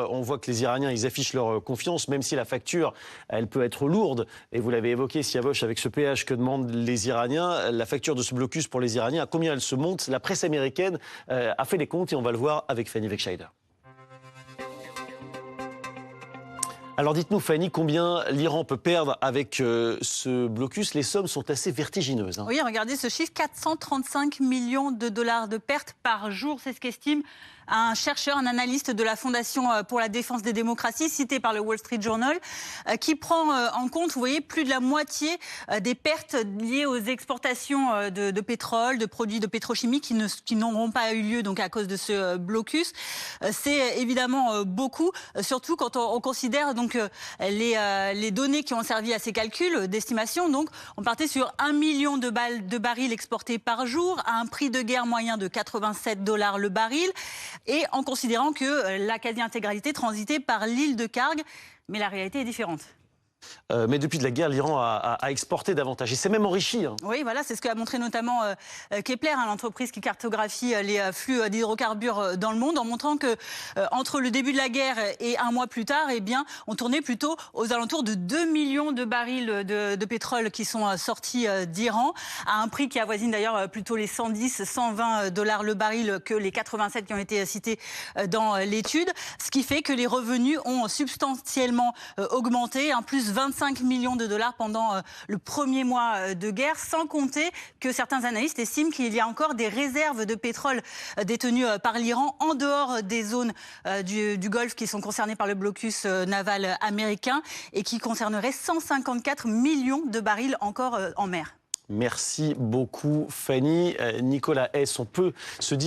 on voit que les Iraniens, ils affichent leur confiance, même si la facture, elle peut être lourde. Et vous l'avez évoqué, Siavosh, avec ce péage que demandent les Iraniens. La facture de ce blocus pour les Iraniens, à combien elle se monte? La presse américaine a fait les comptes et on va le voir avec Fanny Wegscheider. Alors dites-nous, Fanny, combien l'Iran peut perdre avec ce blocus? Les sommes sont assez vertigineuses. Oui, regardez ce chiffre, 435 millions de dollars de pertes par jour, c'est ce qu'estime un chercheur, un analyste de la Fondation pour la défense des démocraties, cité par le Wall Street Journal, qui prend en compte, vous voyez, plus de la moitié des pertes liées aux exportations de pétrole, de produits de pétrochimie qui n'auront pas eu lieu donc à cause de ce blocus. C'est évidemment beaucoup, surtout quand on considère donc les données qui ont servi à ces calculs d'estimation. Donc, on partait sur 1 million de barils exportés par jour à un prix de guerre moyen de 87 $ le baril. Et en considérant que la quasi-intégralité transitait par l'île de Karg. Mais la réalité est différente. Mais depuis de la guerre, l'Iran a exporté davantage. Et c'est même enrichi. Oui, voilà, c'est ce qu'a montré notamment Kepler, l'entreprise qui cartographie les flux d'hydrocarbures dans le monde, en montrant que entre le début de la guerre et un mois plus tard, eh bien, on tournait plutôt aux alentours de 2 millions de barils de pétrole qui sont sortis d'Iran, à un prix qui avoisine d'ailleurs plutôt les 110, 120 $ le baril que les 87 qui ont été cités dans l'étude. Ce qui fait que les revenus ont substantiellement augmenté, plus 25 millions de dollars pendant le premier mois de guerre, sans compter que certains analystes estiment qu'il y a encore des réserves de pétrole détenues par l'Iran en dehors des zones du Golfe qui sont concernées par le blocus naval américain et qui concerneraient 154 millions de barils encore en mer. Merci beaucoup, Fanny. Nicolas Hess, on peut se dire